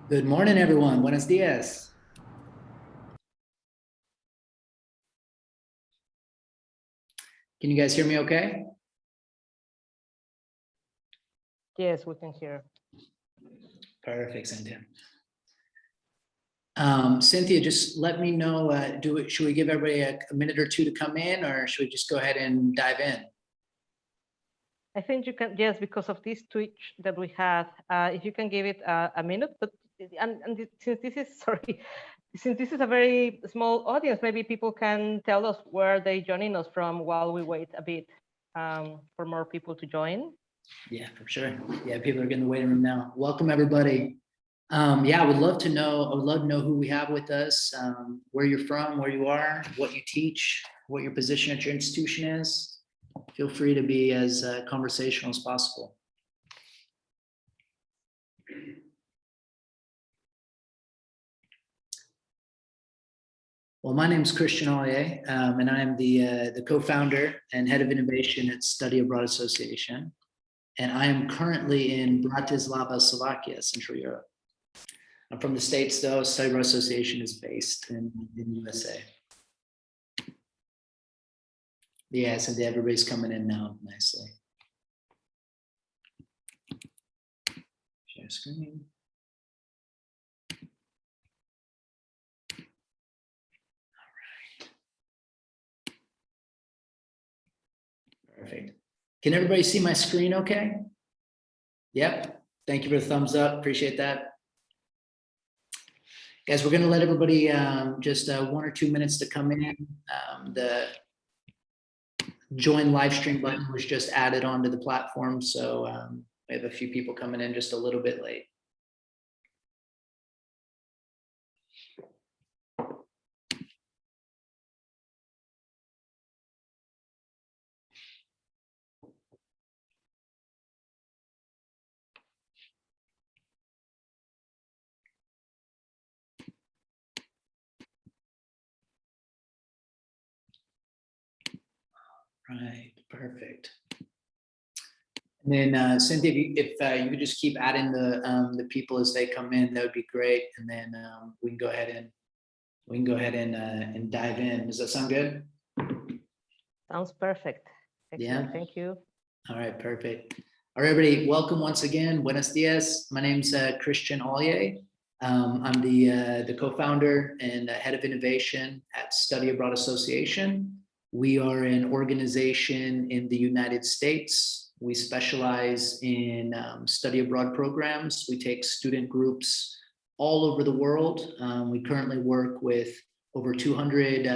Good morning, everyone. Buenos dias. Can you guys hear me okay? Yes, we can hear. Perfect, Cynthia. Cynthia, just let me know, should we give everybody a minute or two to come in, or should we just go ahead and dive in? I think you can, yes, because of this Twitch that we had, if you can give it a minute, but since this is, sorry, since this is a very small audience, maybe people can tell us where they joining us from while we wait a bit for more people to join. Yeah, for sure. Yeah, people are getting the waiting room now. Welcome, everybody. Yeah, I would love to know who we have with us, where you're from, where you are, what you teach, what your position at your institution is. Feel free to be as conversational as possible. Well, my name is Christian Alyea, and I'm the co-founder and head of innovation at Study Abroad Association. And I am currently in Bratislava, Slovakia, Central Europe. I'm from the States, though. Study Abroad Association is based in USA. Yes, and everybody's coming in now nicely. Share screen. Perfect. Can everybody see my screen okay? Yep. Thank you for the thumbs up. Appreciate that. Guys, we're going to let everybody just 1 or 2 minutes to come in. The join live stream button was just added onto the platform. So we have a few people coming in just a little bit late. Right, perfect. And then Cynthia, if you could just keep adding the people as they come in, that would be great. And then we can go ahead and dive in. Does that sound good? Sounds perfect. Excellent. Yeah. Thank you. All right, perfect. All right, everybody, welcome once again. Buenos dias. My name's Christian Alyea. I'm the co-founder and head of innovation at Study Abroad Association. We are an organization in the United States. We specialize in study abroad programs. We take student groups all over the world. We currently work with over 200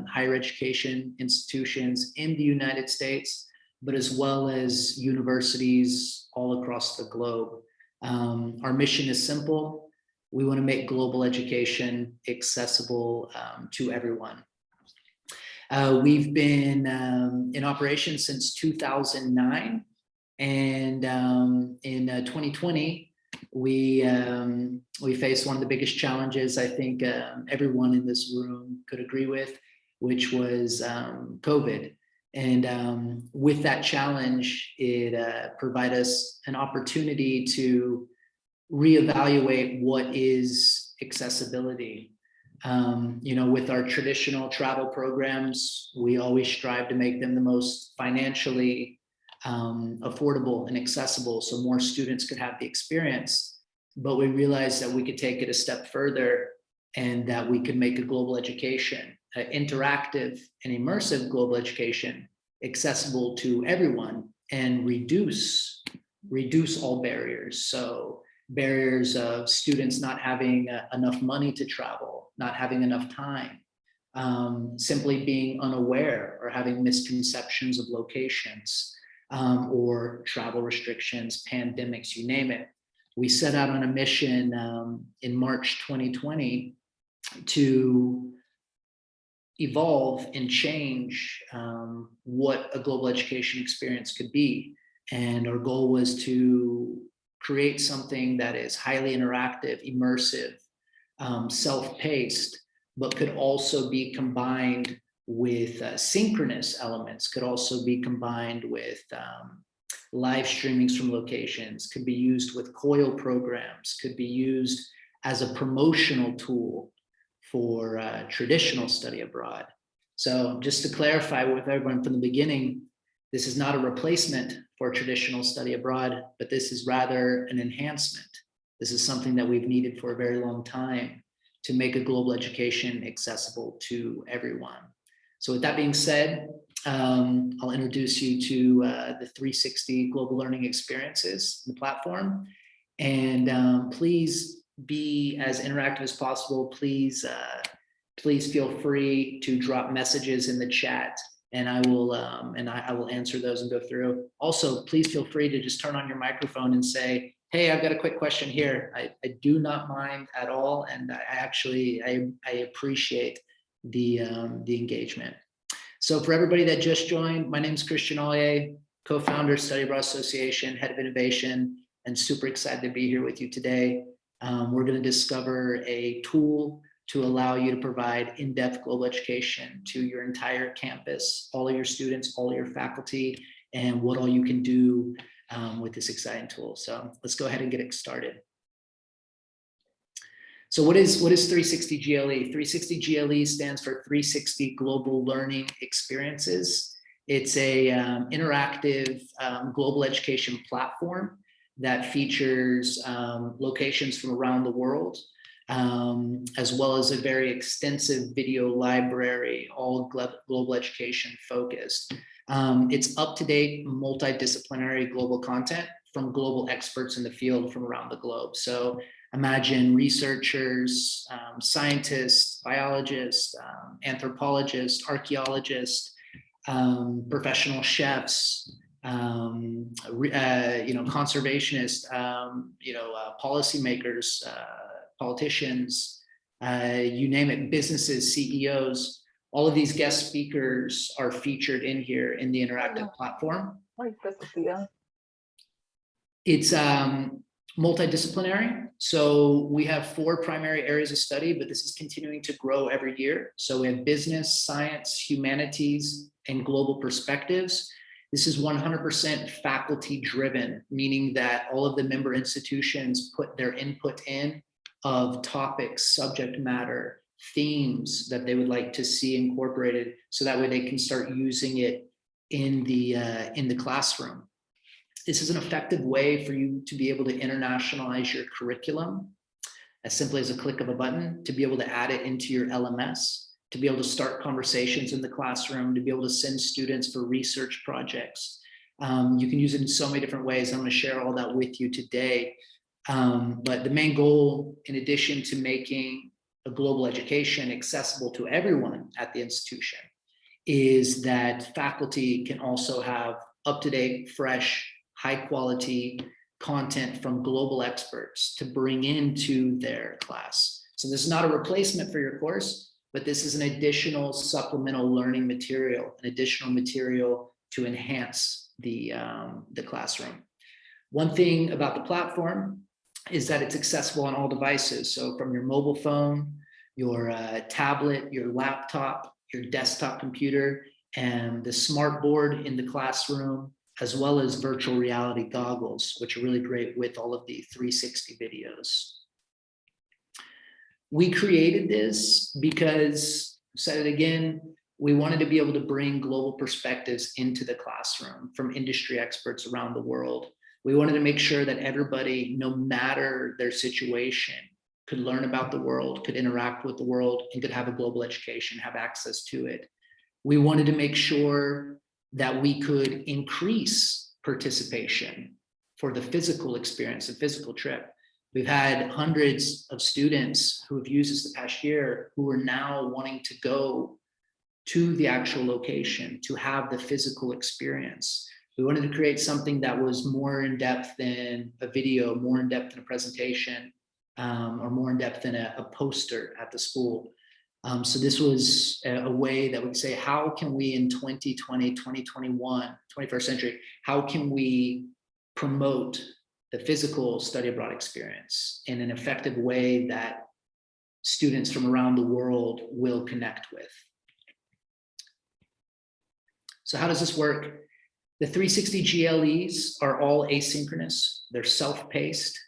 higher education institutions in the United States, but as well as universities all across the globe. Our mission is simple. We want to make global education accessible to everyone. We've been in operation since 2009, and in 2020, we faced one of the biggest challenges I think everyone in this room could agree with, which was COVID. And with that challenge, it provided us an opportunity to reevaluate what is accessibility. With our traditional travel programs, we always strive to make them the most financially affordable and accessible so more students could have the experience. But we realized that we could take it a step further and that we could make a global education, interactive and immersive global education, accessible to everyone and reduce all barriers. So barriers of students not having enough money to travel, not having enough time, simply being unaware or having misconceptions of locations, or travel restrictions, pandemics, you name it. We set out on a mission in March 2020 to evolve and change what a global education experience could be. And our goal was to create something that is highly interactive, immersive, self-paced, but could also be combined with synchronous elements, could also be combined with live streamings from locations, could be used with COIL programs, could be used as a promotional tool for traditional study abroad. So just to clarify with everyone from the beginning, this is not a replacement for traditional study abroad, but this is rather an enhancement. This is something that we've needed for a very long time to make a global education accessible to everyone. So with that being said, I'll introduce you to the 360 Global Learning Experiences, the platform. And please be as interactive as possible. Please feel free to drop messages in the chat, and I will answer those and go through. Also, please feel free to just turn on your microphone and say, hey, I've got a quick question here. I do not mind at all, and I appreciate the engagement. So for everybody that just joined, my name is Christian Alyea, co-founder, Study Abroad Association, head of innovation, and super excited to be here with you today. We're going to discover a tool to allow you to provide in-depth global education to your entire campus, all of your students, all of your faculty, and what all you can do with this exciting tool. So let's go ahead and get it started. So what is 360 GLE? 360 GLE stands for 360 Global Learning Experiences. It's a interactive global education platform that features locations from around the world, as well as a very extensive video library, all global education focused. It's up-to-date, multidisciplinary global content from global experts in the field from around the globe. So imagine researchers, scientists, biologists, anthropologists, archaeologists, professional chefs, conservationists, policymakers, politicians, you name it, businesses, CEOs. All of these guest speakers are featured in here in the interactive platform. It's multidisciplinary. So we have 4 primary areas of study, but this is continuing to grow every year. So we have business, science, humanities, and global perspectives. This is 100% faculty driven, meaning that all of the member institutions put their input in of topics, subject matter, themes that they would like to see incorporated, so that way they can start using it in the classroom. This is an effective way for you to be able to internationalize your curriculum as simply as a click of a button, to be able to add it into your LMS, to be able to start conversations in the classroom, to be able to send students for research projects. You can use it in so many different ways. I'm going to share all that with you today. But the main goal, in addition to making a global education accessible to everyone at the institution, is that faculty can also have up-to-date, fresh, high-quality content from global experts to bring into their class. So this is not a replacement for your course, but this is an additional supplemental learning material, an additional material to enhance the classroom. One thing about the platform is that it's accessible on all devices. So from your mobile phone, your tablet, your laptop, your desktop computer, and the smart board in the classroom, as well as virtual reality goggles, which are really great with all of the 360 videos. We created this because, said it again, we wanted to be able to bring global perspectives into the classroom from industry experts around the world. We wanted to make sure that everybody, no matter their situation, could learn about the world, could interact with the world, and could have a global education, have access to it. We wanted to make sure that we could increase participation for the physical experience, the physical trip. We've had hundreds of students who have used this the past year who are now wanting to go to the actual location to have the physical experience. We wanted to create something that was more in depth than a video, more in depth than a presentation, or more in depth than a poster at the school. So this was a way that we say, how can we in 2020, 2021, 21st century, how can we promote the physical study abroad experience in an effective way that students from around the world will connect with? So how does this work? The 360 GLEs are all asynchronous. They're self-paced.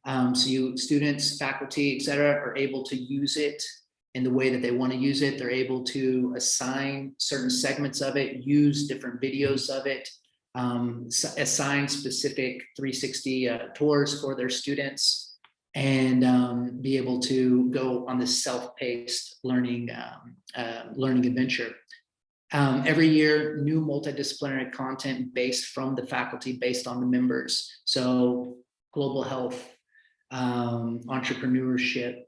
So students, faculty, et cetera, are able to use it in the way that they want to use it. They're able to assign certain segments of it, use different videos of it, assign specific 360 tours for their students, and be able to go on this self-paced learning adventure. Every year, new multidisciplinary content based from the faculty, based on the members. So global health, entrepreneurship,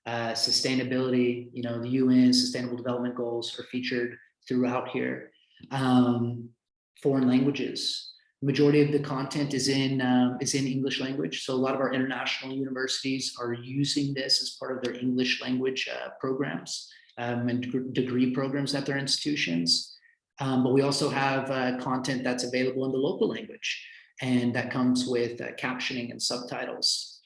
sustainability, the UN Sustainable Development Goals are featured throughout here. Foreign languages. The majority of the content is in English language. So a lot of our international universities are using this as part of their English language programs and degree programs at their institutions. But we also have content that's available in the local language, and that comes with captioning and subtitles.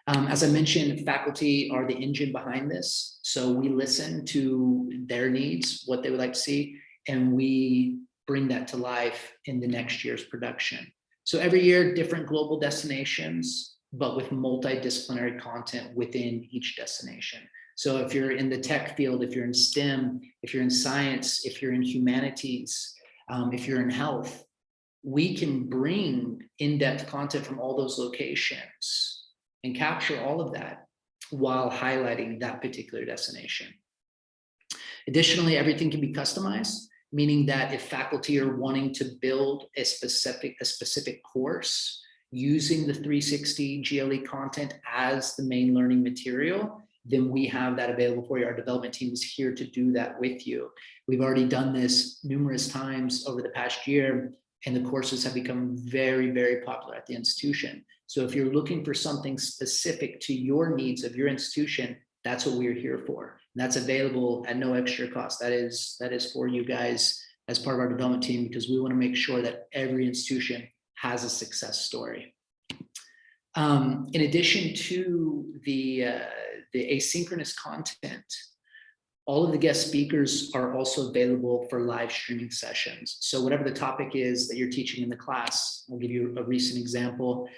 As I mentioned, faculty are the engine behind this. So we listen to their needs, what they would like to see, and we bring that to life in the next year's production. So every year, different global destinations, but with multidisciplinary content within each destination. So if you're in the tech field, if you're in STEM, if you're in science, if you're in humanities, if you're in health, we can bring in-depth content from all those locations and capture all of that while highlighting that particular destination. Additionally, everything can be customized, meaning that if faculty are wanting to build a specific course using the 360 GLE content as the main learning material, then we have that available for you. Our development team is here to do that with you. We've already done this numerous times over the past year, and the courses have become very, very popular at the institution. So if you're looking for something specific to your needs of your institution, that's what we're here for. And that's available at no extra cost. That is for you guys as part of our development team, because we want to make sure that every institution has a success story. In addition to the asynchronous content, all of the guest speakers are also available for live streaming sessions. So whatever the topic is that you're teaching in the class, I'll give you a recent example.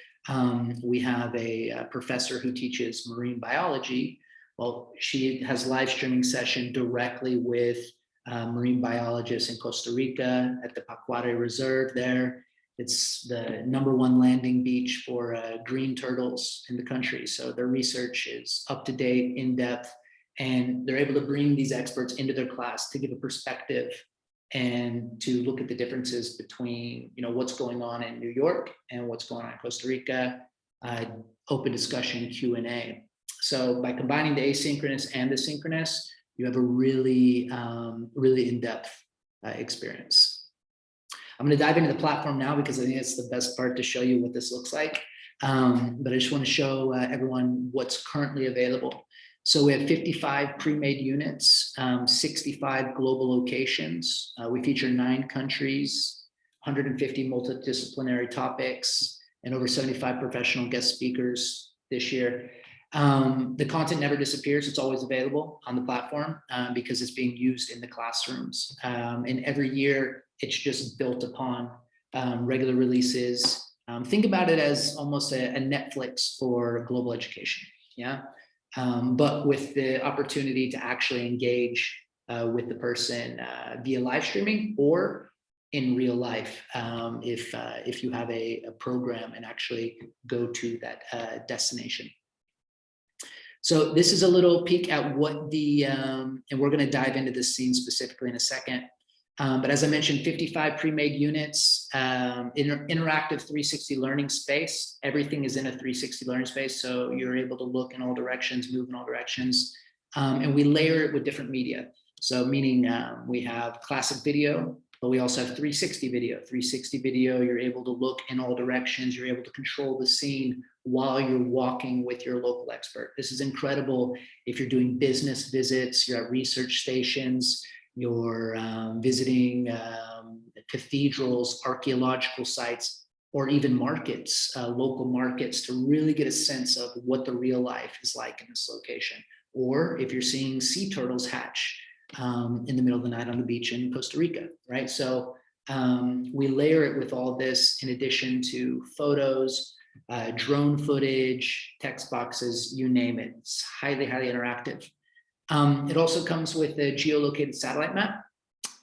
We have a professor who teaches marine biology. Well, she has live streaming session directly with marine biologists in Costa Rica at the Pacuare Reserve there. It's the #1 landing beach for green turtles in the country. So their research is up to date, in depth, and they're able to bring these experts into their class to give a perspective and to look at the differences between what's going on in New York and what's going on in Costa Rica. Open discussion, Q&A. So by combining the asynchronous and the synchronous, you have a really, really in-depth experience. I'm going to dive into the platform now because I think it's the best part to show you what this looks like. But I just want to show everyone what's currently available. So we have 55 pre-made units, 65 global locations. We feature 9 countries, 150 multidisciplinary topics, and over 75 professional guest speakers this year. The content never disappears. It's always available on the platform because it's being used in the classrooms. And every year, it's just built upon regular releases. Think about it as almost a Netflix for global education, yeah? But with the opportunity to actually engage with the person via live streaming or in real life if you have a program and actually go to that destination. So this is a little peek at what the, and we're going to dive into this scene specifically in a second. But as I mentioned, 55 pre-made units, interactive 360 learning space. Everything is in a 360 learning space. So you're able to look in all directions, move in all directions. And we layer it with different media. So meaning we have classic video, but we also have 360 video. 360 video, you're able to look in all directions. You're able to control the scene while you're walking with your local expert. This is incredible if you're doing business visits, you're at research stations, you're visiting cathedrals, archaeological sites, or even markets, local markets, to really get a sense of what the real life is like in this location. Or if you're seeing sea turtles hatch in the middle of the night on the beach in Costa Rica, right? So we layer it with all this in addition to photos, drone footage, text boxes, you name it. It's highly, highly interactive. It also comes with a geolocated satellite map.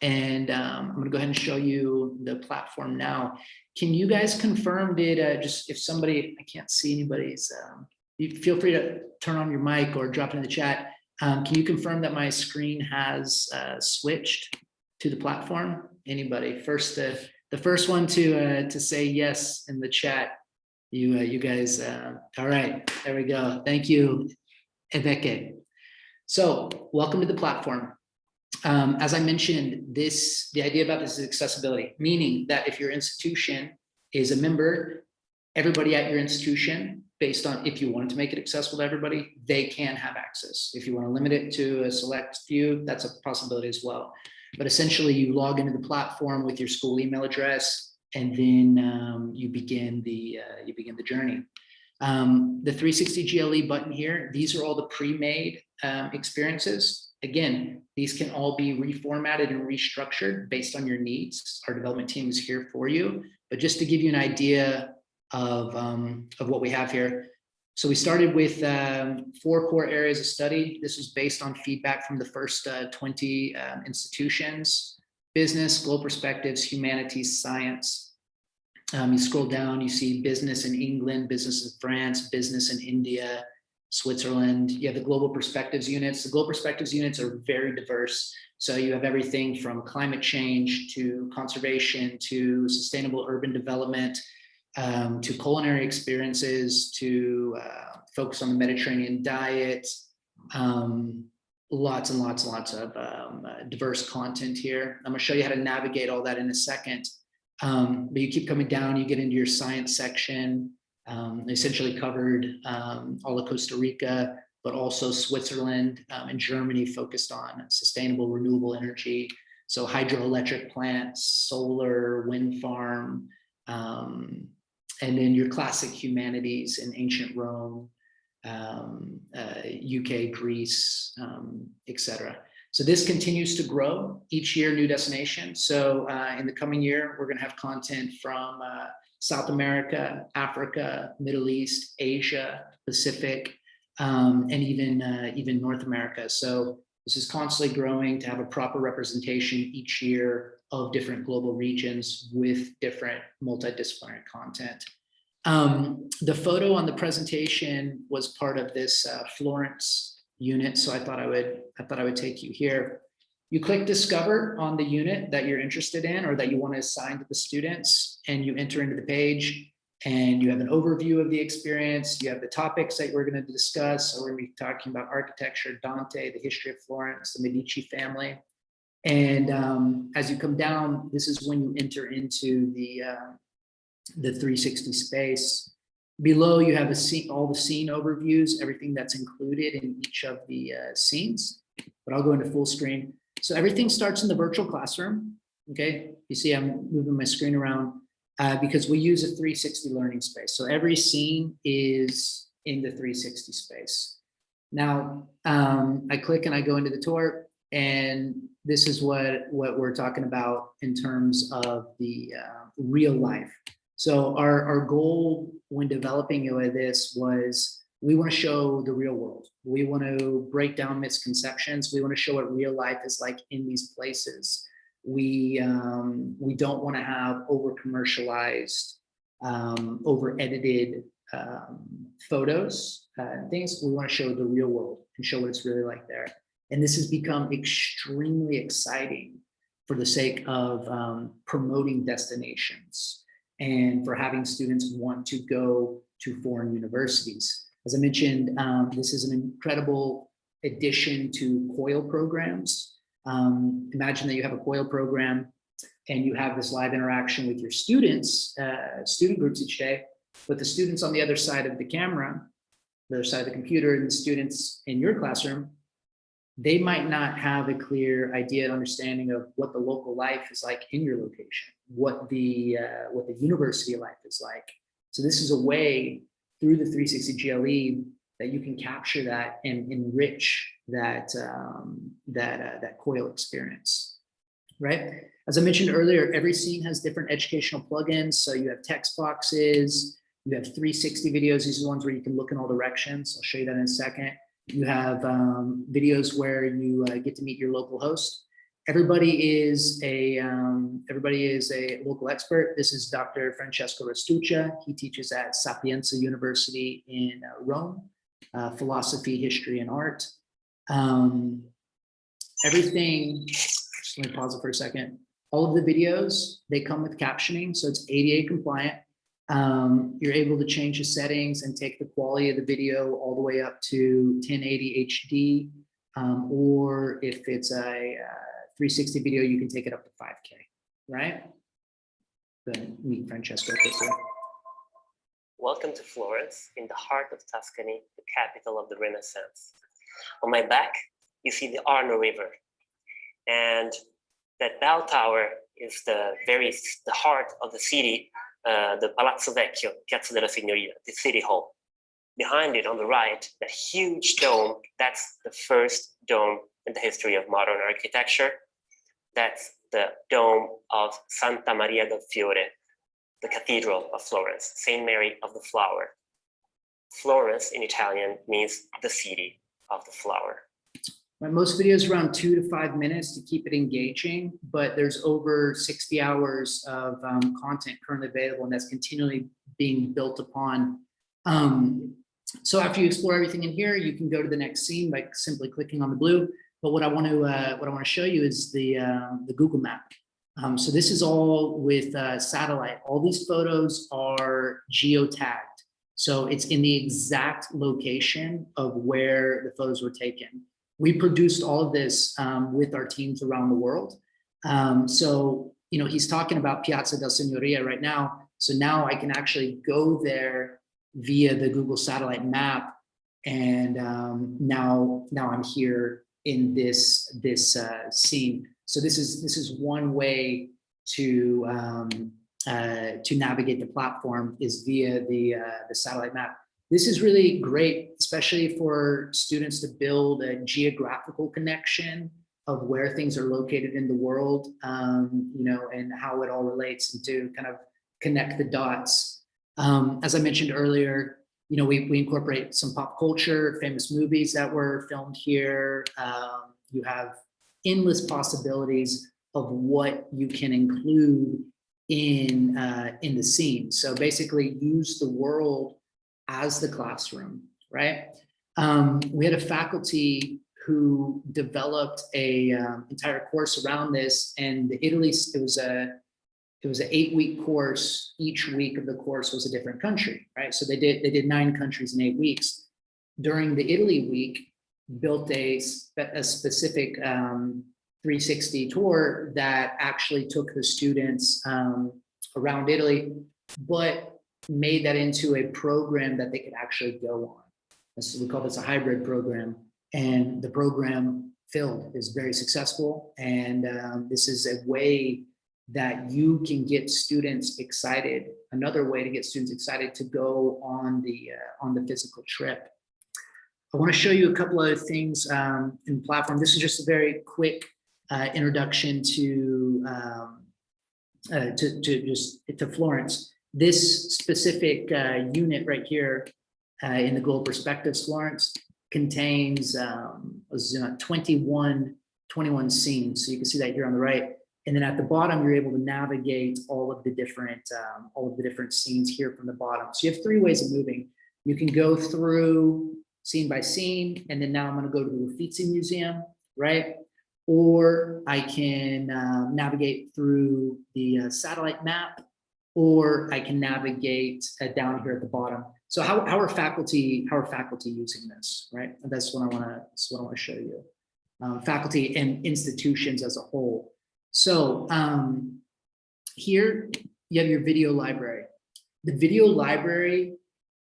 And I'm going to go ahead and show you the platform now. Can you guys confirm, just if somebody, I can't see anybody's, you feel free to turn on your mic or drop it in the chat. Can you confirm that my screen has switched to the platform? Anybody? The first one to say yes in the chat. You guys, all right, there we go. Thank you, Eveke. So welcome to the platform. As I mentioned, the idea about this is accessibility, meaning that if your institution is a member, everybody at your institution, based on if you wanted to make it accessible to everybody, they can have access. If you want to limit it to a select few, that's a possibility as well. But essentially, you log into the platform with your school email address, and then you begin the journey. The 360 GLE button here, these are all the pre-made experiences. Again, these can all be reformatted and restructured based on your needs. Our development team is here for you. But just to give you an idea of what we have here. So we started with 4 core areas of study. This was based on feedback from the first 20 institutions: business, global perspectives, humanities, science. You scroll down, you see business in England, business in France, business in India, Switzerland. You have the global perspectives units. The global perspectives units are very diverse. So you have everything from climate change to conservation to sustainable urban development, to culinary experiences, to focus on the Mediterranean diet. Lots and lots and lots of diverse content here. I'm going to show you how to navigate all that in a second. But you keep coming down, you get into your science section. Essentially covered all of Costa Rica, but also Switzerland and Germany, focused on sustainable renewable energy. So hydroelectric plants, solar, wind farm, and then your classic humanities in ancient Rome, UK, Greece, etc. So this continues to grow each year, new destination. So in the coming year, we're going to have content from South America, Africa, Middle East, Asia, Pacific, and even North America. So this is constantly growing to have a proper representation each year of different global regions with different multidisciplinary content. The photo on the presentation was part of this Florence unit, so I thought I would take you here. You click discover on the unit that you're interested in or that you want to assign to the students, and you enter into the page, and you have an overview of the experience. You have the topics that we're going to discuss. So we're going to be talking about architecture, Dante, the history of Florence, the Medici family. And as you come down, this is when you enter into the 360 space. Below, you have all the scene overviews, everything that's included in each of the scenes. But I'll go into full screen. So everything starts in the virtual classroom. Okay, you see I'm moving my screen around because we use a 360 learning space. So every scene is in the 360 space. Now, I click and I go into the tour, and this is what we're talking about in terms of the real life. So our goal when developing this was, we want to show the real world. We want to break down misconceptions. We want to show what real life is like in these places. We don't want to have over commercialized, over edited photos and things. We want to show the real world and show what it's really like there. And this has become extremely exciting for the sake of promoting destinations and for having students want to go to foreign universities. As I mentioned, this is an incredible addition to COIL programs. Imagine that you have a COIL program and you have this live interaction with your students, student groups each day, but the students on the other side of the camera, the other side of the computer, and the students in your classroom, they might not have a clear idea and understanding of what the local life is like in your location, what the university life is like. So this is a way through the 360 GLE that you can capture that and enrich that COIL experience, right? As I mentioned earlier, every scene has different educational plugins. So you have text boxes, You have 360 videos. These are the ones where you can look in all directions. I'll show you that in a second. You have videos where you get to meet your local host. Everybody is a local expert. This is Dr. Francesco Restuccia. He teaches at Sapienza University in Rome, philosophy, history, and art. Everything, just let me pause it for a second. All of the videos, they come with captioning, so it's ADA compliant. You're able to change the settings and take the quality of the video all the way up to 1080 HD, or if it's a 360 video, you can take it up to 5K, right? Go ahead and meet Francesco quickly. Welcome to Florence, in the heart of Tuscany, the capital of the Renaissance. On my back, you see the Arno River, and that bell tower is the heart of the city, the Palazzo Vecchio, Piazza della Signoria, the city hall. Behind it, on the right, that huge dome, that's the first dome in the history of modern architecture. That's the dome of Santa Maria del Fiore, the Cathedral of Florence, Saint Mary of the Flower. Florence in Italian means the city of the flower. Most videos around 2 to 5 minutes to keep it engaging, but there's over 60 hours of content currently available, and that's continually being built upon. So after you explore everything in here, you can go to the next scene by simply clicking on the blue. But what I want to show you is the Google map. So this is all with satellite. All these photos are geotagged. So it's in the exact location of where the photos were taken. We produced all of this with our teams around the world. So, you know, he's talking about Piazza del Signoria right now. So now I can actually go there via the Google satellite map. And now I'm here in this scene. So this is one way to navigate the platform is via the satellite map. This is really great, especially for students to build a geographical connection of where things are located in the world, you know, and how it all relates, and to kind of connect the dots. As I mentioned earlier, you know, we incorporate some pop culture, famous movies that were filmed here. You have endless possibilities of what you can include in the scene. So basically use the world as the classroom, right? We had a faculty who developed a entire course around this, and Italy, it was an 8-week course. Each week of the course was a different country, right? So they did 9 countries in 8 weeks. During the Italy week, built a specific 360 tour that actually took the students around Italy, but made that into a program that they could actually go on. So we call this a hybrid program, and the program filled is very successful. And this is a way that you can get students excited. Another way to get students excited to go on the physical trip. I want to show you a couple other things in the platform. This is just a very quick introduction to Florence. This specific unit right here in the Global Perspectives Florence contains 21 scenes. So you can see that here on the right. And then at the bottom, you're able to navigate all of the different scenes here from the bottom. So you have 3 ways of moving. You can go through scene by scene, and then now I'm going to go to the Uffizi Museum, right? Or I can navigate through the satellite map, or I can navigate down here at the bottom. So how are faculty using this, right? And that's what I want to show you. Faculty and institutions as a whole. So here you have your video library. The video library,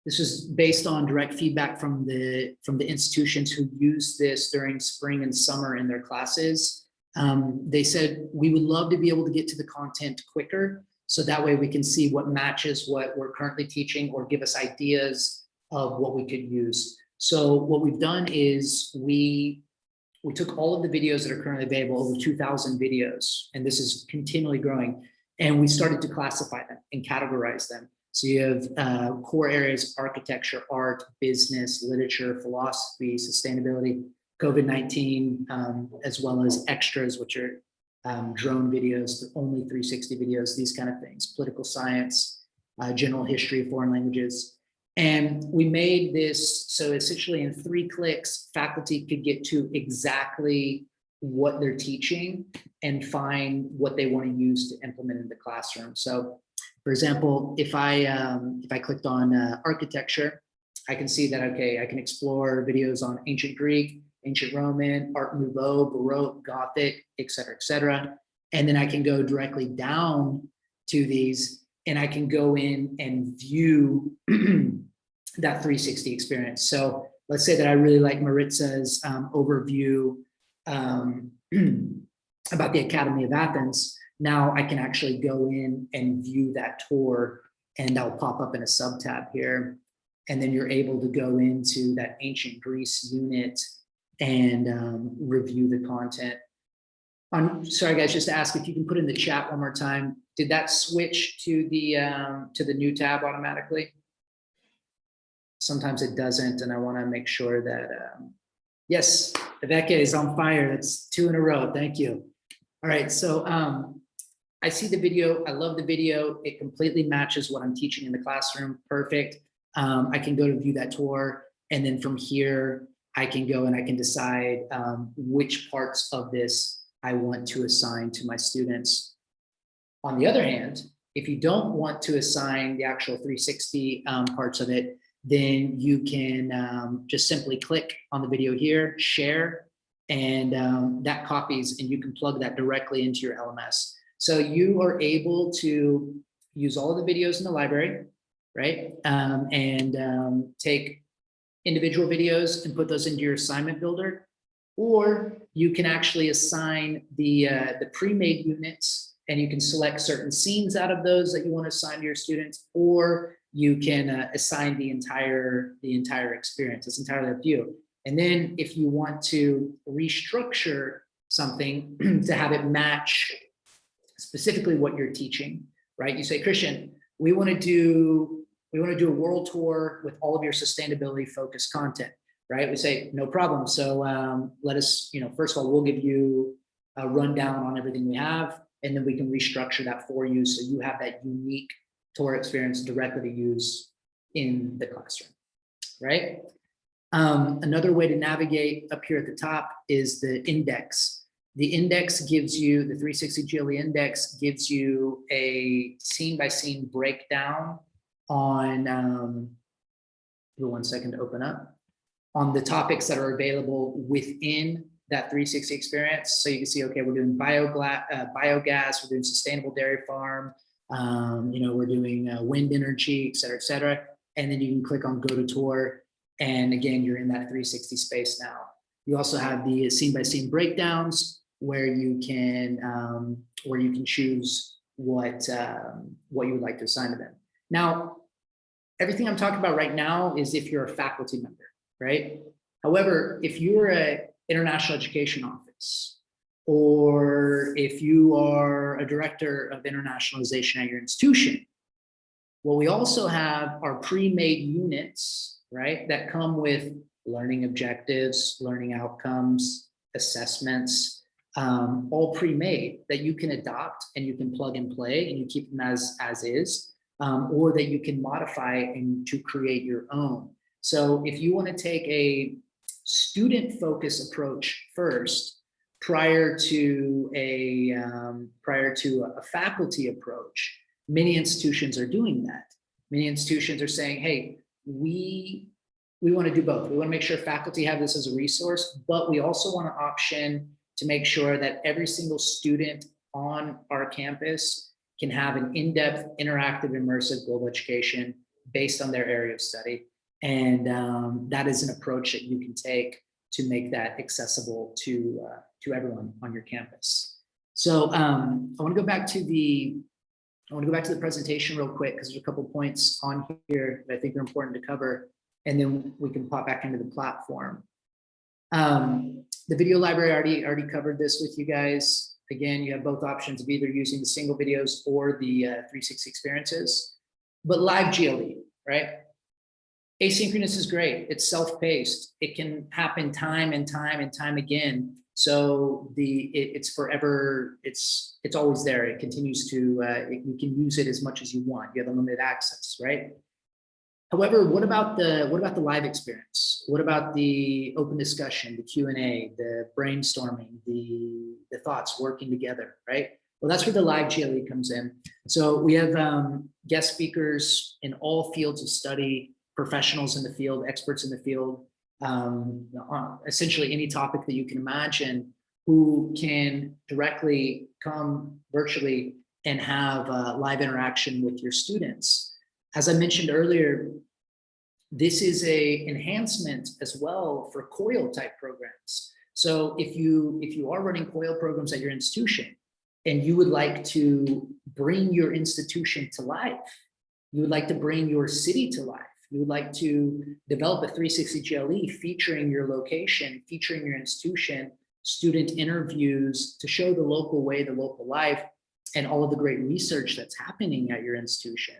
this is based on direct feedback from the institutions who use this during spring and summer in their classes. They said, we would love to be able to get to the content quicker, so that way we can see what matches what we're currently teaching, or give us ideas of what we could use. So what we've done is we took all of the videos that are currently available, over 2,000 videos, and this is continually growing, and we started to classify them and categorize them. So you have core areas, architecture, art, business, literature, philosophy, sustainability, COVID-19, as well as extras, which are drone videos, only 360 videos, these kind of things, political science, general history, foreign languages. And we made this, so essentially in 3 clicks, faculty could get to exactly what they're teaching and find what they want to use to implement in the classroom. So for example, if I clicked on architecture, I can see that, okay, I can explore videos on ancient Greek, ancient Roman, Art Nouveau, Baroque, Gothic, et cetera, and then I can go directly down to these and I can go in and view that 360 experience. So let's say that I really like Maritza's overview about the Academy of Athens. Now I can actually go in and view that tour, and that'll pop up in a sub tab here. And then you're able to go into that ancient Greece unit and review the content. Sorry guys, just to ask if you can put in the chat one more time. Did that switch to the new tab automatically? Sometimes it doesn't, and I want to make sure that, yes, Iveka is on fire. That's 2 in a row. Thank you. All right, so I see the video. I love the video. It completely matches what I'm teaching in the classroom. Perfect. I can go to view that tour, and then from here, I can go and I can decide which parts of this I want to assign to my students. On the other hand, if you don't want to assign the actual 360 parts of it, then you can just simply click on the video here, share, and that copies, and you can plug that directly into your LMS. So you are able to use all of the videos in the library, right? Take individual videos and put those into your assignment builder, or you can actually assign the pre-made units, and you can select certain scenes out of those that you want to assign to your students, or you can assign the entire experience. It's entirely up to you. And then if you want to restructure something to have it match specifically what you're teaching, right? You say, Christian, we want to do a world tour with all of your sustainability focused content, right? We say, no problem. So let us, first of all, we'll give you a rundown on everything we have, and then we can restructure that for you so you have that unique tour experience directly to use in the classroom, right? Another way to navigate up here at the top is the index. The index gives you, the 360 GLE index gives you a scene by scene breakdown on, give me 1 second to open up, on the topics that are available within that 360 experience. So you can see, okay, we're doing biogas, we're doing sustainable dairy farm, we're doing wind energy, et cetera, and then you can click on go to tour, and again, you're in that 360 space now. You also have the scene by scene breakdowns where you can choose what you would like to assign to them. Now, everything I'm talking about right now is if you're a faculty member, right? However, if you're an international education office, or if you are a director of internationalization at your institution, what we also have are pre-made units, right, that come with learning objectives, learning outcomes, assessments, all pre-made that you can adopt and you can plug and play and you keep them as is, or that you can modify and to create your own. So if you want to take a student-focused approach first, prior to a faculty approach, many institutions are doing that. Many institutions are saying, hey, we want to do both. We want to make sure faculty have this as a resource, but we also want an option to make sure that every single student on our campus can have an in-depth, interactive, immersive global education based on their area of study. And that is an approach that you can take to make that accessible to everyone on your campus. So I want to go back to the presentation real quick because there's a couple points on here that I think are important to cover, and then we can pop back into the platform. The video library already covered this with you guys. Again, you have both options of either using the single videos or the 360 experiences. But live GLE, right? Asynchronous is great. It's self-paced. It can happen time and time and time again. So it's forever. It's always there. It continues to. You can use it as much as you want. You have unlimited access, right? However, what about the live experience? What about the open discussion, the Q&A, the brainstorming, the thoughts working together, right? Well, that's where the live GLE comes in. So we have guest speakers in all fields of study, professionals in the field, experts in the field, on essentially any topic that you can imagine, who can directly come virtually and have live interaction with your students. As I mentioned earlier, this is a enhancement as well for COIL type programs. So if you are running COIL programs at your institution and you would like to bring your institution to life, you would like to bring your city to life, you would like to develop a 360 GLE featuring your location, featuring your institution, student interviews to show the local way, the local life, and all of the great research that's happening at your institution.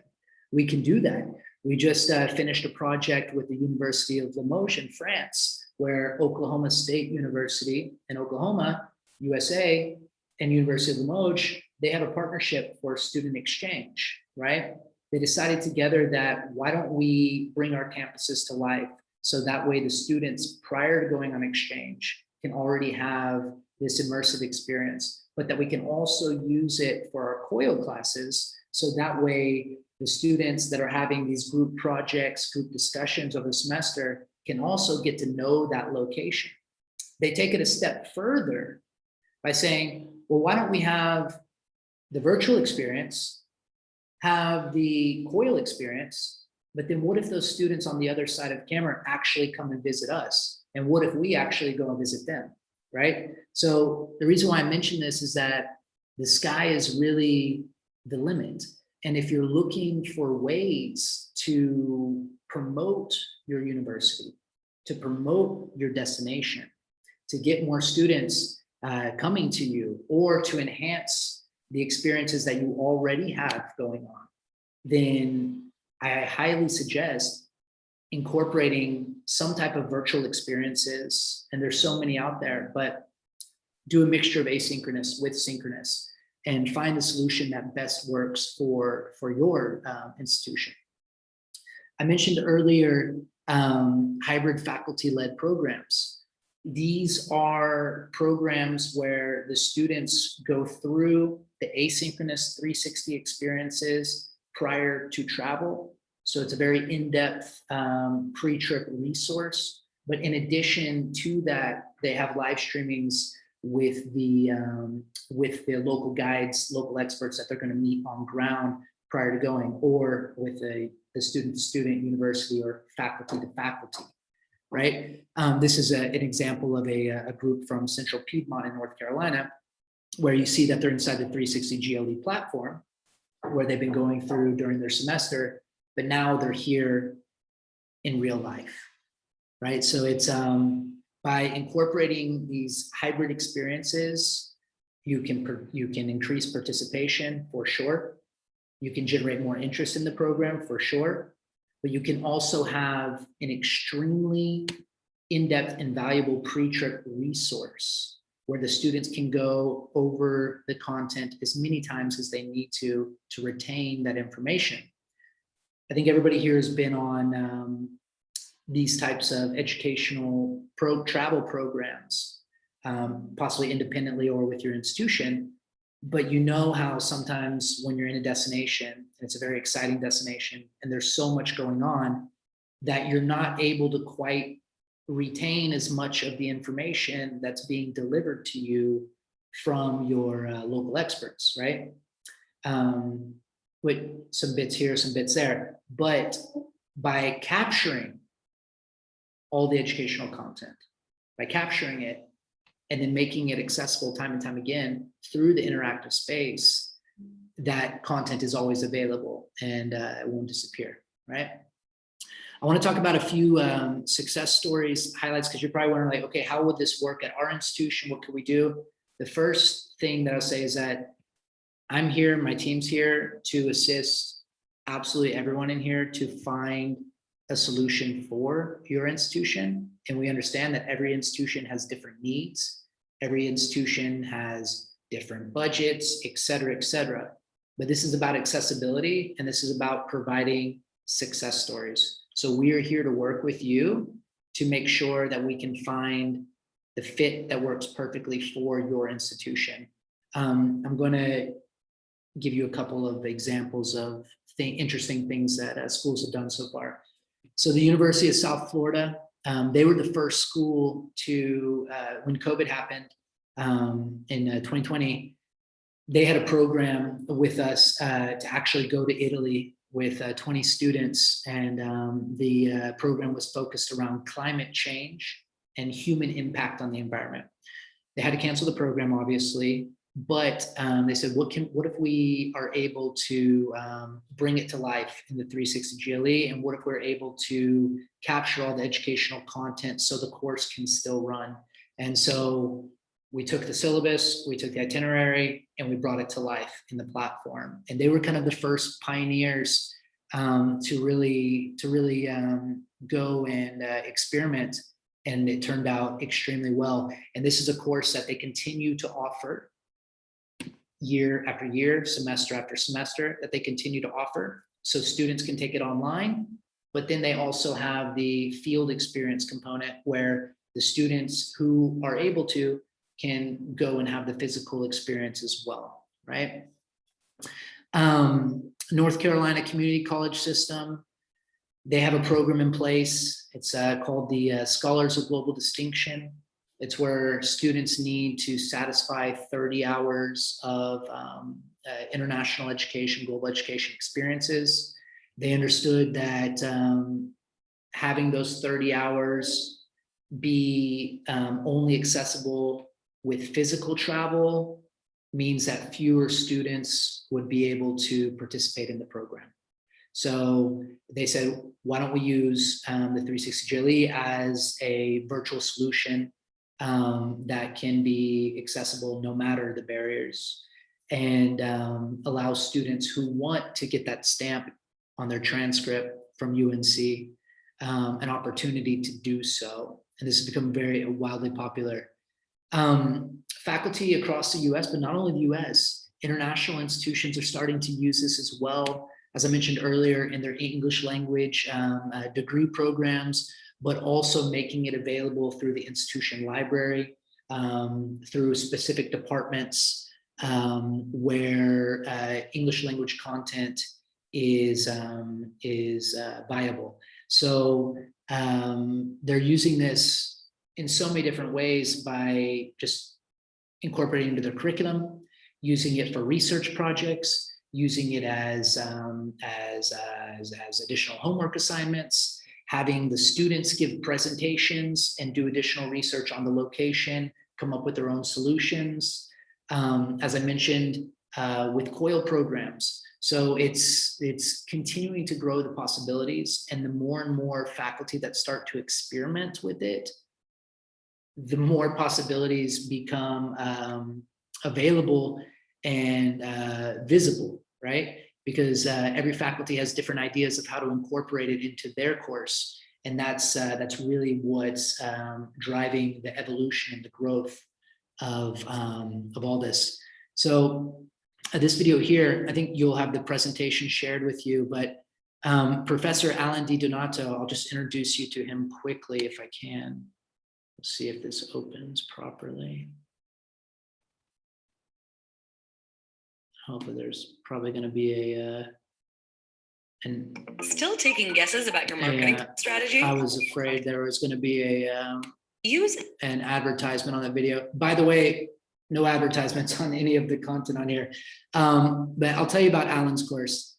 We can do that. We just finished a project with the University of Limoges in France, where Oklahoma State University in Oklahoma, USA, and University of Limoges, they have a partnership for student exchange, right? They decided together that why don't we bring our campuses to life so that way the students prior to going on exchange can already have this immersive experience, but that we can also use it for our COIL classes so that way the students that are having these group projects, group discussions over the semester can also get to know that location. They take it a step further by saying, well, why don't we have the virtual experience, have the COIL experience, but then what if those students on the other side of the camera actually come and visit us? And what if we actually go and visit them, right? So the reason why I mention this is that the sky is really the limit. And if you're looking for ways to promote your university, to promote your destination, to get more students coming to you, or to enhance the experiences that you already have going on, then I highly suggest incorporating some type of virtual experiences. And there's so many out there, but do a mixture of asynchronous with synchronous and find the solution that best works for your institution. I mentioned earlier hybrid faculty-led programs. These are programs where the students go through the asynchronous 360 experiences prior to travel. So it's a very in-depth pre-trip resource. But in addition to that, they have live streamings with the local guides, local experts that they're going to meet on ground prior to going, or with the student-to-student, university, or faculty-to-faculty, right? This is an example of a group from Central Piedmont in North Carolina, where you see that they're inside the 360 GLE platform, where they've been going through during their semester, but now they're here in real life, right? So it's by incorporating these hybrid experiences, you can increase participation for sure. You can generate more interest in the program for sure, but you can also have an extremely in-depth and valuable pre-trip resource where the students can go over the content as many times as they need to retain that information. I think everybody here has been on these types of educational travel programs, possibly independently or with your institution, but you know how sometimes when you're in a destination, and it's a very exciting destination, and there's so much going on that you're not able to quite retain as much of the information that's being delivered to you from your local experts, right? With some bits here, some bits there, but by capturing all the educational content, by capturing it and then making it accessible time and time again through the interactive space, that content is always available and it won't disappear, right? I want to talk about a few success stories, highlights, because you're probably wondering, like, okay, how would this work at our institution? What could we do? The first thing that I'll say is that I'm here, my team's here to assist absolutely everyone in here to find a solution for your institution. And we understand that every institution has different needs. Every institution has different budgets, et cetera, et cetera. But this is about accessibility, and this is about providing success stories. So we are here to work with you to make sure that we can find the fit that works perfectly for your institution. I'm going to give you a couple of examples of interesting things that schools have done so far. So the University of South Florida, they were the first school to, when COVID happened in 2020, they had a program with us to actually go to Italy with 20 students. And the program was focused around climate change and human impact on the environment. They had to cancel the program, obviously, but they said, what if we are able to bring it to life in the 360 GLE? And what if we're able to capture all the educational content so the course can still run? And so we took the syllabus, we took the itinerary, and we brought it to life in the platform. And they were kind of the first pioneers to really go and experiment. And it turned out extremely well. And this is a course that they continue to offer year after year, semester after semester, that they continue to offer. So students can take it online, but then they also have the field experience component where the students who are able to can go and have the physical experience as well, right? North Carolina Community College System, they have a program in place. It's called the Scholars of Global Distinction. It's where students need to satisfy 30 hours of international education, global education experiences. They understood that having those 30 hours be only accessible with physical travel means that fewer students would be able to participate in the program. So they said, why don't we use the 360 GLE as a virtual solution that can be accessible no matter the barriers, and allow students who want to get that stamp on their transcript from UNC an opportunity to do so. And this has become very wildly popular. Faculty across the US, but not only the US, international institutions are starting to use this as well, as I mentioned earlier, in their English language degree programs, but also making it available through the institution library, through specific departments where English language content is viable. So they're using this in so many different ways by just incorporating into their curriculum, using it for research projects, using it as additional homework assignments, having the students give presentations and do additional research on the location, come up with their own solutions. As I mentioned, with COIL programs. So it's continuing to grow the possibilities, and the more and more faculty that start to experiment with it, the more possibilities become available and visible, right? Because every faculty has different ideas of how to incorporate it into their course. And that's really what's driving the evolution and the growth of all this. So this video here, I think you'll have the presentation shared with you, but Professor Alan Di Donato, I'll just introduce you to him quickly if I can. Let's see if this opens properly. Hopefully there's probably going to be Still taking guesses about your marketing strategy? I was afraid there was going to be an advertisement on that video. By the way, no advertisements on any of the content on here. But I'll tell you about Alan's course.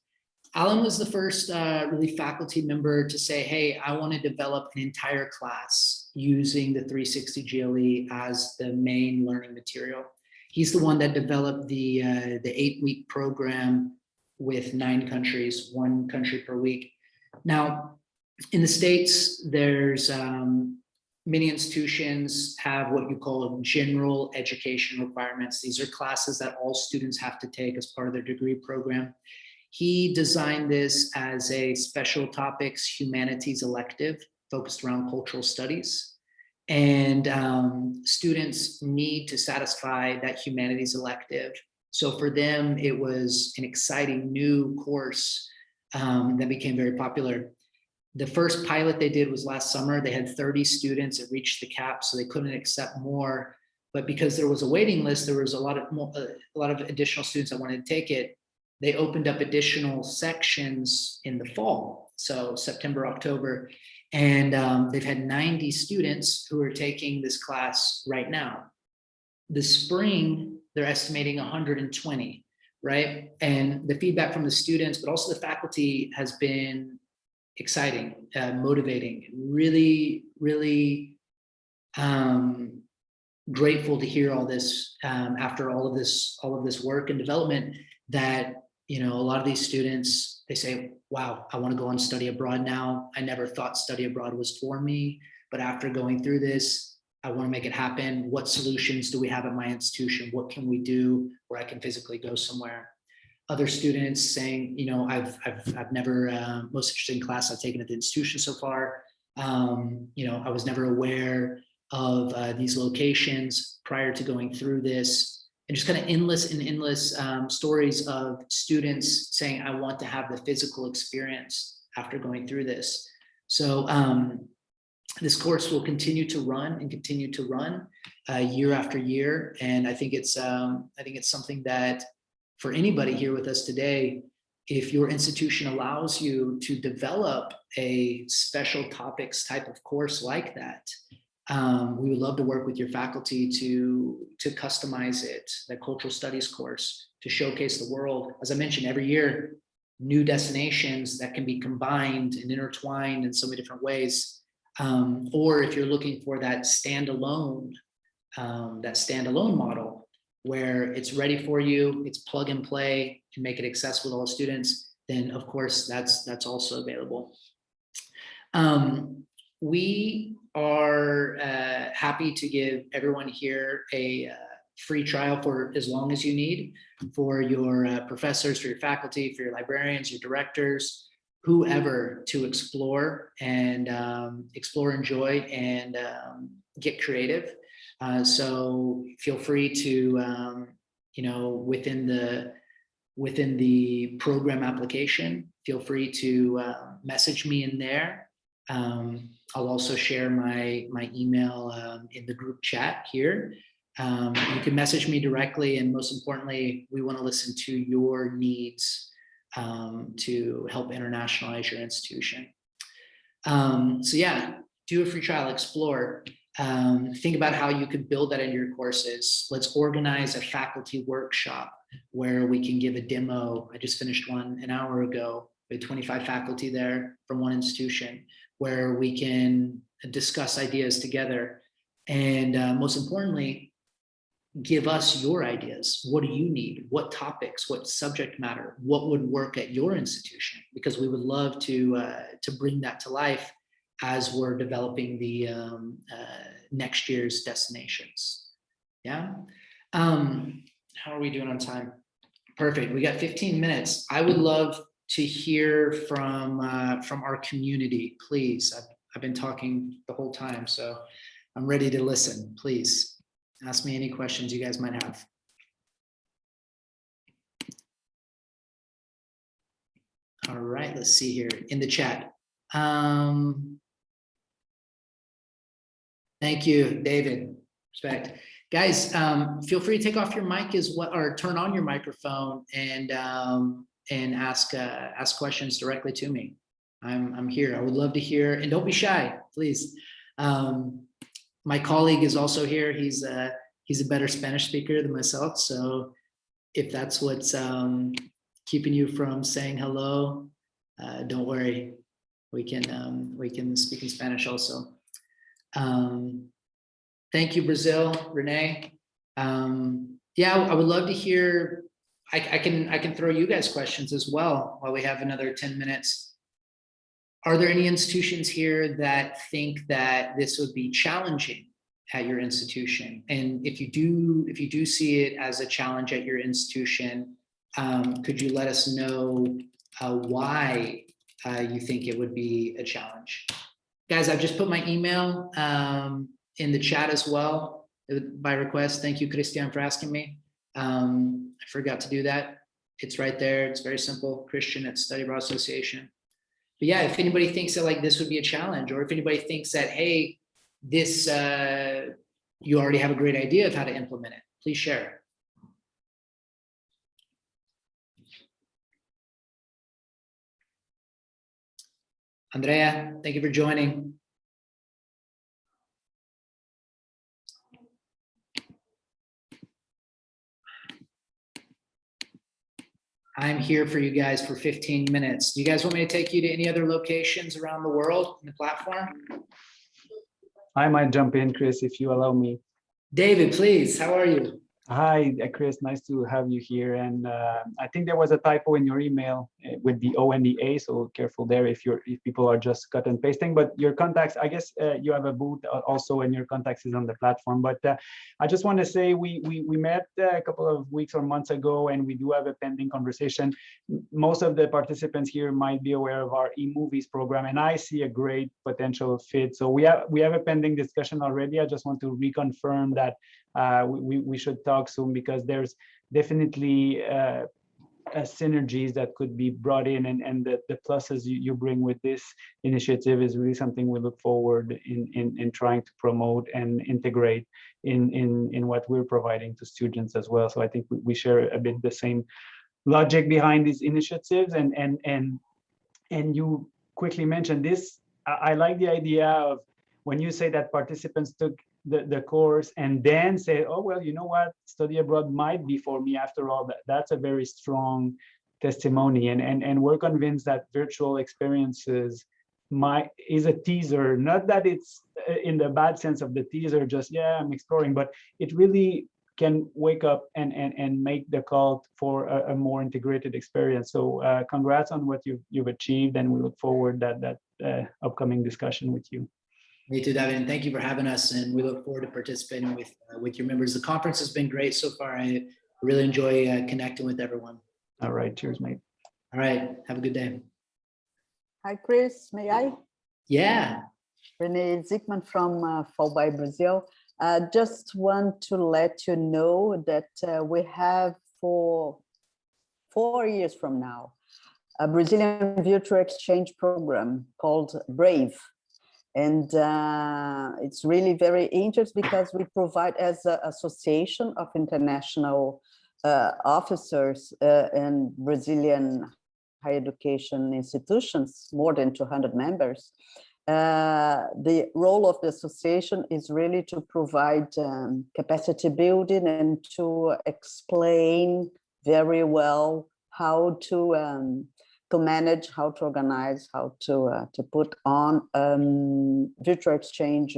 Alan was the first really faculty member to say, hey, I want to develop an entire class using the 360 GLE as the main learning material. He's the one that developed the 8-week program with 9 countries, 1 country per week. Now, in the States, there's many institutions have what you call general education requirements. These are classes that all students have to take as part of their degree program. He designed this as a special topics humanities elective focused around cultural studies. And students need to satisfy that humanities elective. So for them, it was an exciting new course that became very popular. The first pilot they did was last summer. They had 30 students that reached the cap, so they couldn't accept more. But because there was a waiting list, there was a lot of additional students that wanted to take it. They opened up additional sections in the fall, so September, October, and they've had 90 students who are taking this class right now. The spring, they're estimating 120, right? And the feedback from the students, but also the faculty, has been exciting, motivating, really, really grateful to hear all this after all of this work and development, that a lot of these students, they say, wow, I want to go and study abroad now. I never thought study abroad was for me, but after going through this, I want to make it happen. What solutions do we have at my institution? What can we do where I can physically go somewhere? Other students saying, I've never, most interesting class I've taken at the institution so far. I was never aware of these locations prior to going through this. And just kind of endless stories of students saying, I want to have the physical experience after going through this. So this course will continue to run year after year. And I think it's something that for anybody here with us today, if your institution allows you to develop a special topics type of course like that, we would love to work with your faculty to customize it, that cultural studies course, to showcase the world. As I mentioned, every year, new destinations that can be combined and intertwined in so many different ways. Or if you're looking for that standalone model where it's ready for you, it's plug and play, and make it accessible to all students, then of course that's also available. We are happy to give everyone here a free trial for as long as you need, for your professors, for your faculty, for your librarians, your directors, whoever, to explore, enjoy, and get creative. So feel free to, within the program application, feel free to message me in there. I'll also share my email in the group chat here. You can message me directly, and most importantly, we want to listen to your needs to help internationalize your institution. So yeah, do a free trial, explore. Think about how you could build that into your courses. Let's organize a faculty workshop where we can give a demo. I just finished one an hour ago with 25 faculty there from one institution, where we can discuss ideas together. And most importantly, give us your ideas. What do you need? What topics, what subject matter, what would work at your institution? Because we would love to bring that to life as we're developing the next year's destinations. Yeah. How are we doing on time? Perfect. We got 15 minutes. I would love to hear from our community, please. I've been talking the whole time, so I'm ready to listen. Please ask me any questions you guys might have. All right, let's see here in the chat. Thank you, David. Respect. Guys, feel free to take off your mic or turn on your microphone and ask questions directly to me. I'm here. I would love to hear, and don't be shy, please. My colleague is also here. He's a better Spanish speaker than myself, so if that's what's keeping you from saying hello, don't worry. We can speak in Spanish also. Thank you, Brazil, Renee. Yeah, I would love to hear. I can throw you guys questions as well while we have another 10 minutes. Are there any institutions here that think that this would be challenging at your institution? And if you do see it as a challenge at your institution, could you let us know why you think it would be a challenge? Guys, I've just put my email in the chat as well by request. Thank you, Christian, for asking me. I forgot to do that. It's right there. It's very simple. Christian at Study Abroad Association. But yeah, if anybody thinks that like this would be a challenge, or if anybody thinks that, hey, this, you already have a great idea of how to implement it, please share. Andrea, thank you for joining. I'm here for you guys for 15 minutes. Do you guys want me to take you to any other locations around the world in the platform? I might jump in, Chris, if you allow me. David, please, how are you? Hi, Chris, nice to have you here. And I think there was a typo in your email with the O and the A, so careful there if people are just cut and pasting. But your contacts, I guess you have a booth also, and your contacts is on the platform. But I just want to say we met a couple of weeks or months ago, and we do have a pending conversation. Most of the participants here might be aware of our e-movies program, and I see a great potential fit. So we have a pending discussion already. I just want to reconfirm that we should talk soon, because there's definitely synergies that could be brought in, and the pluses you bring with this initiative is really something we look forward in trying to promote and integrate in what we're providing to students as well. So I think we share a bit the same logic behind these initiatives, and you quickly mentioned this. I like the idea of when you say that participants took the course and then say, oh, well, you know what, study abroad might be for me after all. That's a very strong testimony. And we're convinced that virtual experiences is a teaser, not that it's in the bad sense of the teaser, just, yeah, I'm exploring, but it really can wake up and make the call for a more integrated experience. So congrats on what you've achieved, and we look forward that upcoming discussion with you. Me too, David, and thank you for having us, and we look forward to participating with your members. The conference has been great so far. I really enjoy connecting with everyone. All right, cheers, mate. All right, have a good day. Hi, Chris, may I? Yeah. Renee Zickman from Fulbright, Brazil. Just want to let you know that we have for 4 years from now, a Brazilian virtual exchange program called BRAVE. And it's really very interesting because we provide, as an association of international officers in Brazilian higher education institutions, more than 200 members. The role of the association is really to provide capacity building and to explain very well how to manage, how to organize, how to put on virtual exchange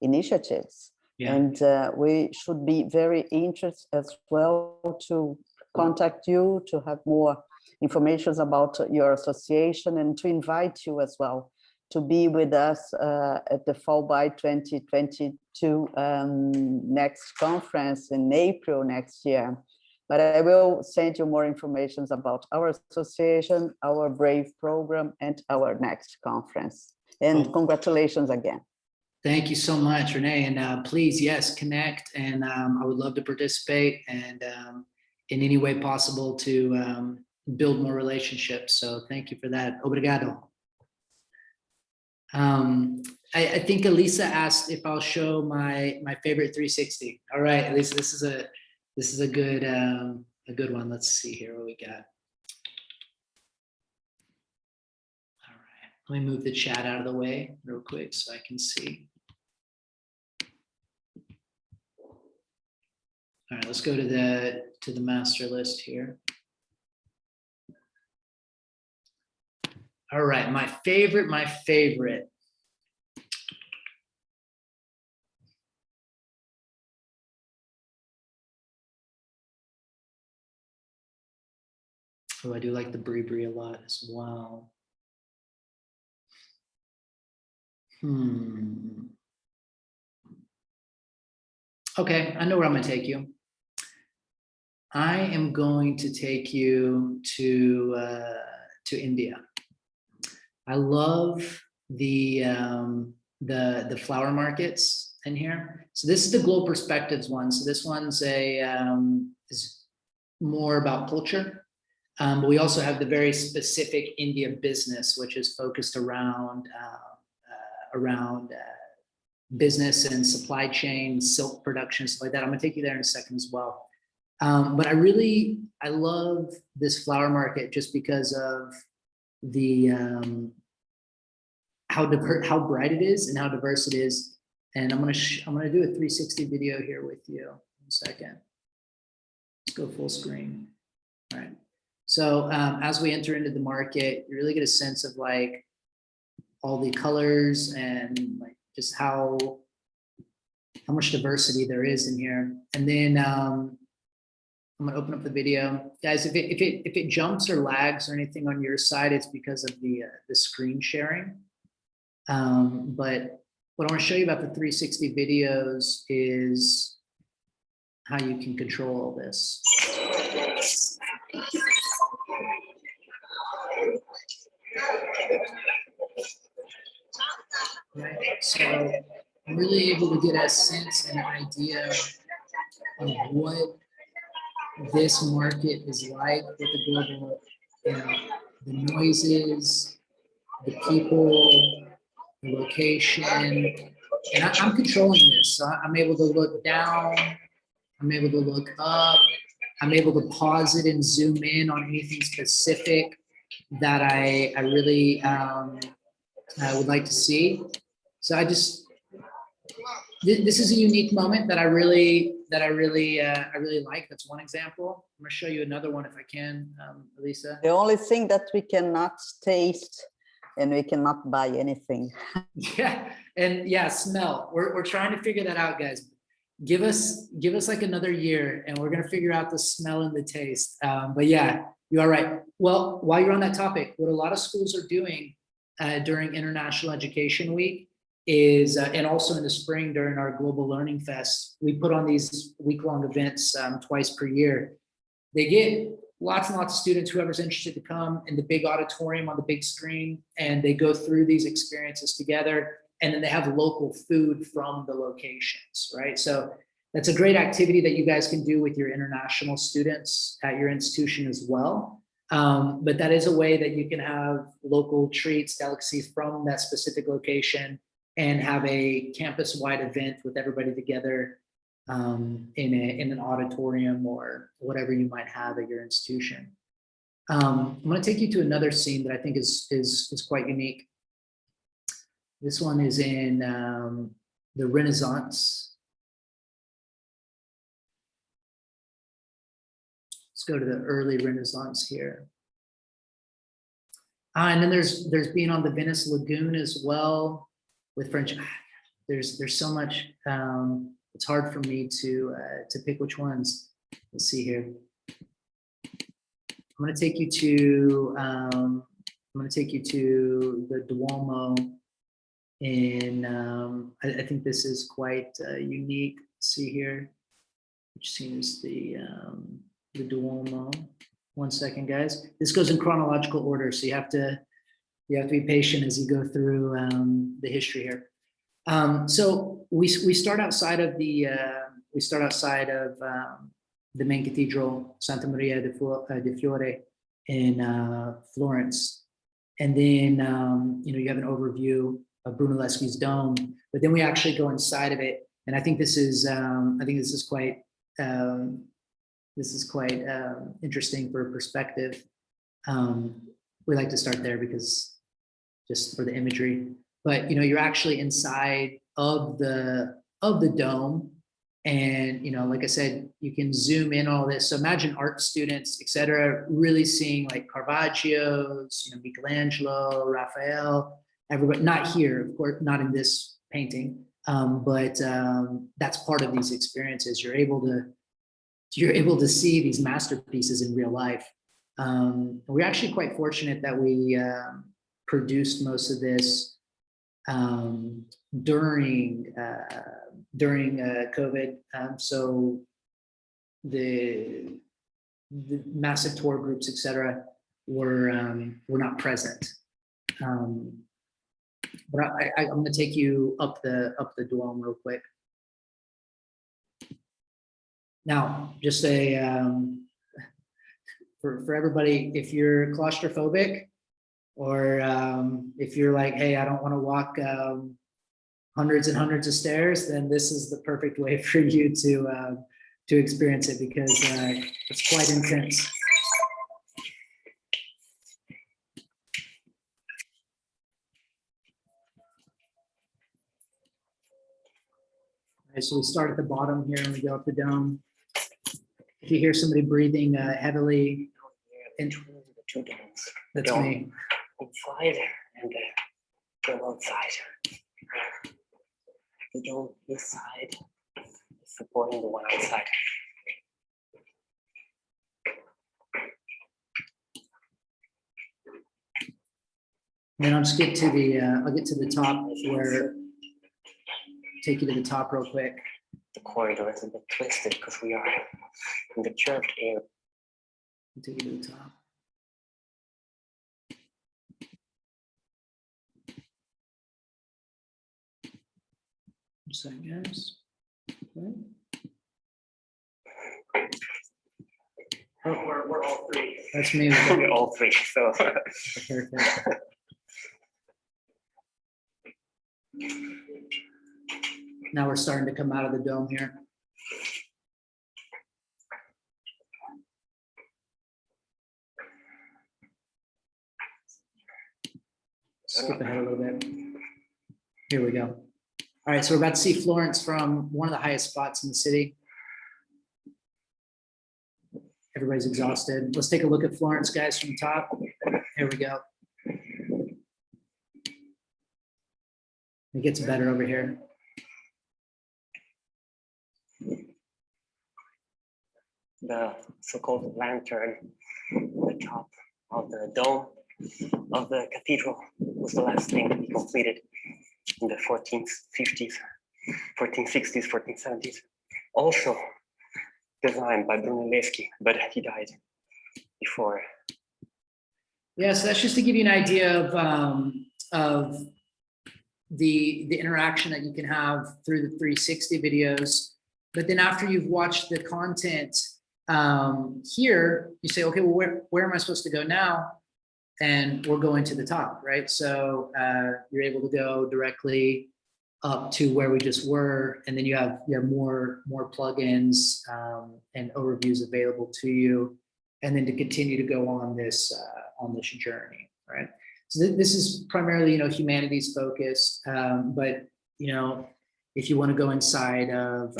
initiatives. Yeah. And we should be very interested as well to contact you, to have more information about your association, and to invite you as well to be with us at the Fulbright 2022 next conference in April next year. But I will send you more information about our association, our BRAVE program, and our next conference. And congratulations again. Thank you so much, Renee. And please, yes, connect. And I would love to participate, and in any way possible to build more relationships. So thank you for that. Obrigado. I think Elisa asked if I'll show my favorite 360. All right, Elisa, this is a good one. Let's see here what we got. All right, let me move the chat out of the way real quick so I can see. All right, let's go to the master list here. All right, my favorite. Oh, I do like the brie a lot as well. Okay, I know where I'm gonna take you. I am going to take you to India. I love the flower markets in here. So this is the Global Perspectives one. So this one's is more about culture. But we also have the very specific India business, which is focused around business and supply chain, silk production, stuff like that. I'm gonna take you there in a second as well. But I love this flower market just because of the how bright it is and how diverse it is. And I'm gonna do a 360 video here with you. 1 second. Let's go full screen. All right. So as we enter into the market, you really get a sense of like all the colors and like just how much diversity there is in here. And then I'm gonna open up the video, guys. If it jumps or lags or anything on your side, it's because of the screen sharing. But what I want to show you about the 360 videos is how you can control all this. Right, so I'm really able to get a sense and an idea of what this market is like with the global, the noises, the people, the location, and I'm controlling this. So I'm able to look down, I'm able to look up, I'm able to pause it and zoom in on anything specific that I really I would like to see. So this is a unique moment that I really like. That's one example. I'm gonna show you another one if I can, Alyea. The only thing that we cannot taste and we cannot buy anything. Yeah, and yeah, smell. We're trying to figure that out, guys. Give us like another year, and we're gonna figure out the smell and the taste. But yeah, you are right. Well, while you're on that topic, what a lot of schools are doing during International Education Week is, and also in the spring during our Global Learning Fest, we put on these week-long events twice per year. They get lots and lots of students, whoever's interested, to come in the big auditorium on the big screen, and they go through these experiences together, and then they have local food from the locations, right? So that's a great activity that you guys can do with your international students at your institution as well. But that is a way that you can have local treats, delicacies from that specific location, and have a campus-wide event with everybody together in an auditorium or whatever you might have at your institution. I'm going to take you to another scene that I think is quite unique. This one is in the Renaissance. Let's go to the early Renaissance here. And then there's being on the Venice Lagoon as well with French. There's so much. It's hard for me to pick which ones. Let's see here. I'm going to take you to the Duomo in. I think this is quite unique. Let's see here, which seems the Duomo. 1 second, guys. This goes in chronological order, so you have to be patient as you go through the history here. So we start outside of the main cathedral, Santa Maria de Fiore in Florence, and then you have an overview of Brunelleschi's dome. But then we actually go inside of it, and I think this is quite interesting for perspective. We like to start there because just for the imagery. But you're actually inside of the dome, and like I said, you can zoom in all this. So imagine art students, etc., really seeing like Caravaggio's, Michelangelo, Raphael, everybody. Not here, of course, not in this painting, but that's part of these experiences. You're able to see these masterpieces in real life. We're actually quite fortunate that we produced most of this during COVID. So the the massive tour groups, etc., were not present. But I'm going to take you up the dome real quick. Now, just for everybody, if you're claustrophobic, or if you're like, hey, I don't want to walk hundreds and hundreds of stairs, then this is the perfect way for you to experience it, because it's quite intense. All right, so we start at the bottom here and we go up the dome. If you hear somebody breathing heavily, The two domes. that's me. Inside and the dome outside. The dome inside is supporting the one outside. Then I'll just get to I'll get to the top, where take you to the top real quick. The corridor is a bit twisted because we are in the curved area. I'll take you to the top. Just a second, guys. Okay. Oh, we're all three. That's me. With We're all three. So the perfect. Now we're starting to come out of the dome here. Skip ahead a little bit. Here we go. All right, so we're about to see Florence from one of the highest spots in the city. Everybody's exhausted. Let's take a look at Florence, guys, from the top. Here we go. It gets better over here. the so-called lantern at the top of the dome of the cathedral was the last thing to be completed in the 1450s, 1460s, 1470s. Also designed by Brunelleschi, but he died before. Yeah, so that's just to give you an idea of the interaction that you can have through the 360 videos. But then after you've watched the content here, you say, okay, well, where am I supposed to go now? And we're going to the top, right? So you're able to go directly up to where we just were, and then you have more plugins and overviews available to you, and then to continue to go on this journey, right? So this is primarily humanities focused, but if you want to go inside of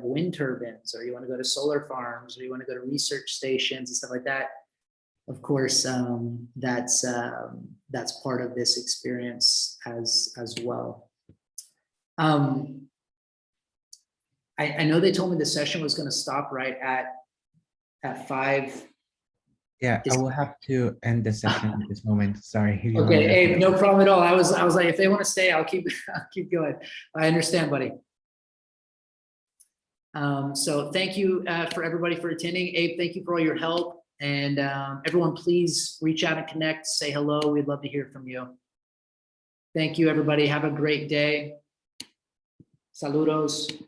wind turbines, or you want to go to solar farms, or you want to go to research stations and stuff like that, of course, that's part of this experience as well. I know they told me the session was going to stop right at 5. Yeah, I will have to end the session at this moment. Sorry. Okay, hey, no problem at all. I was like, if they want to stay, I'll keep going. I understand, buddy. So thank you for everybody for attending. Abe, thank you for all your help. And everyone, please reach out and connect, say hello. We'd love to hear from you. Thank you, everybody. Have a great day. Saludos.